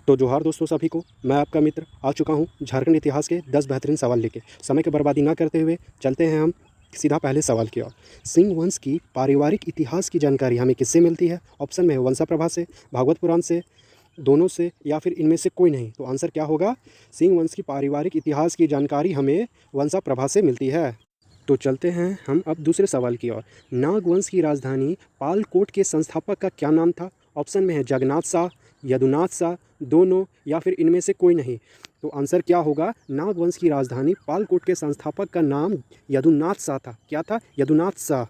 तो जोहार दोस्तों सभी को, मैं आपका मित्र आ चुका हूं झारखंड इतिहास के 10 बेहतरीन सवाल लेके। समय की बर्बादी ना करते हुए चलते हैं हम सीधा पहले सवाल की ओर। सिंह वंश की पारिवारिक इतिहास की जानकारी हमें किससे मिलती है? ऑप्शन में है वंशाप्रभा से, भागवत पुराण से, दोनों से, या फिर इनमें से कोई नहीं। तो आंसर क्या होगा? सिंह वंश की पारिवारिक इतिहास की जानकारी हमें वंशाप्रभा से मिलती है। तो चलते हैं हम अब दूसरे सवाल की ओर। नागवंश की राजधानी पालकोट के संस्थापक का क्या नाम था? ऑप्शन में है जगन्नाथ शाह, यदुनाथ शाह, दोनों, या फिर इनमें से कोई नहीं। तो आंसर क्या होगा? नागवंश की राजधानी पालकोट के संस्थापक का नाम यदुनाथ शाह था। क्या था? यदुनाथ शाह।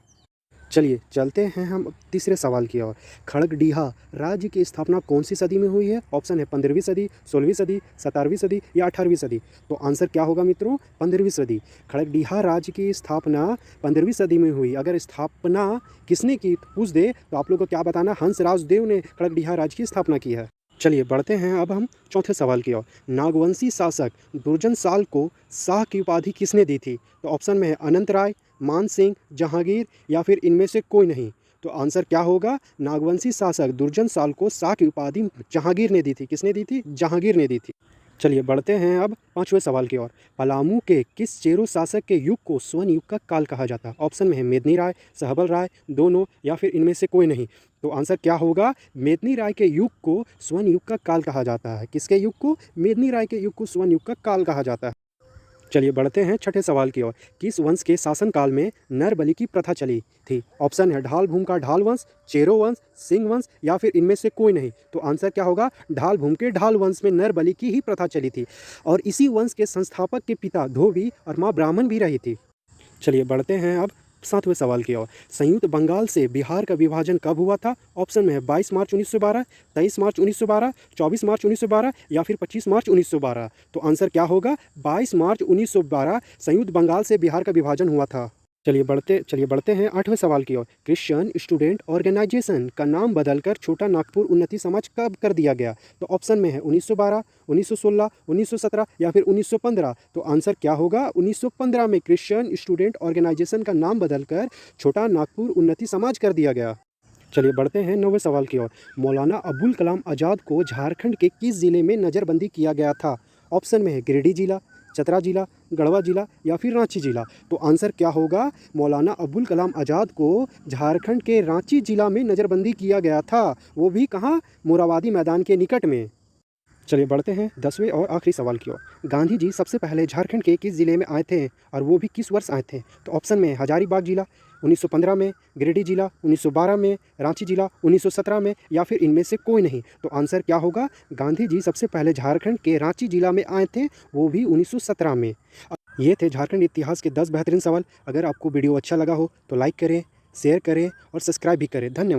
चलिए चलते हैं हम तीसरे सवाल की ओर। खड़गडीहा राज्य की स्थापना कौन सी सदी में हुई है? ऑप्शन है 15वीं सदी, 16वीं सदी, 17वीं सदी, या 18वीं सदी। तो आंसर क्या होगा मित्रों? 15वीं सदी। खड़गडीहा राज्य की स्थापना 15वीं सदी में हुई। अगर स्थापना किसने की पूछ दे तो आप लोग को क्या बताना? हंसराज देव ने खड़गडीहा राज्य की स्थापना की है। चलिए बढ़ते हैं अब हम चौथे सवाल की ओर। नागवंशी शासक दुर्जन साल को शाह की उपाधि किसने दी थी? तो ऑप्शन में है अनंत राय, मान सिंह, जहांगीर, या फिर इनमें से कोई नहीं। तो आंसर क्या होगा? नागवंशी शासक दुर्जन साल को शाह की उपाधि जहांगीर ने दी थी। किसने दी थी? जहांगीर ने दी थी। चलिए बढ़ते हैं अब पांचवें सवाल की ओर। पलामू के किस चेरो शासक के युग को स्वर्ण युग का काल कहा जाता है? ऑप्शन में है मेदिनी राय, सहबल राय, दोनों, या फिर इनमें से कोई नहीं। तो आंसर क्या होगा? मेदिनी राय के युग को स्वर्ण युग का काल कहा जाता है। किसके युग को? मेदिनी राय के युग को स्वर्ण युग का काल कहा जाता है। चलिए बढ़ते हैं छठे सवाल की ओर। किस वंश के शासनकाल में नर बलि की प्रथा चली थी? ऑप्शन है ढाल भूम का ढाल वंश, चेरो वंश, सिंह वंश, या फिर इनमें से कोई नहीं। तो आंसर क्या होगा? ढाल भूम के ढाल वंश में नर बलि की ही प्रथा चली थी, और इसी वंश के संस्थापक के पिता धोबी और माँ ब्राह्मण भी रही थी। चलिए बढ़ते हैं अब सातवें सवाल की ओर। संयुक्त बंगाल से बिहार का विभाजन कब हुआ था? ऑप्शन में है 22 मार्च 1912, 23 मार्च 1912, 24 मार्च 1912, या फिर 25 मार्च 1912। तो आंसर क्या होगा? 22 मार्च 1912 संयुक्त बंगाल से बिहार का विभाजन हुआ था। चलिए बढ़ते हैं आठवें सवाल की ओर। क्रिश्चियन स्टूडेंट ऑर्गेनाइजेशन का नाम बदलकर छोटा नागपुर उन्नति समाज कब कर दिया गया? तो ऑप्शन में है 1912, 1916, 1917, या फिर 1915। तो आंसर क्या होगा? 1915 में क्रिश्चियन स्टूडेंट ऑर्गेनाइजेशन का नाम बदलकर छोटा नागपुर उन्नति समाज कर दिया गया। चलिए बढ़ते हैं नौवें सवाल की ओर। मौलाना अबुल कलाम आज़ाद को झारखंड के किस जिले में नज़रबंदी किया गया था? ऑप्शन में है गिरिडीह जिला, चतरा जिला, गढ़वा जिला, या फिर रांची जिला। तो आंसर क्या होगा? मौलाना अबुल कलाम आज़ाद को झारखंड के रांची जिला में नज़रबंदी किया गया था। वो भी कहाँ? मोराबादी मैदान के निकट में। चलिए बढ़ते हैं 10वें और आखिरी सवाल की ओर। गांधी जी सबसे पहले झारखंड के किस जिले में आए थे, और वो भी किस वर्ष आए थे? तो ऑप्शन में हजारीबाग जिला 1915 में, गिरिडीह जिला 1912 में, रांची जिला 1917 में, या फिर इनमें से कोई नहीं। तो आंसर क्या होगा? गांधी जी सबसे पहले झारखंड के रांची जिला में आए थे, वो भी 1917 में। ये थे झारखंड इतिहास के 10 बेहतरीन सवाल। अगर आपको वीडियो अच्छा लगा हो तो लाइक करें, शेयर करें और सब्सक्राइब भी करें। धन्यवाद।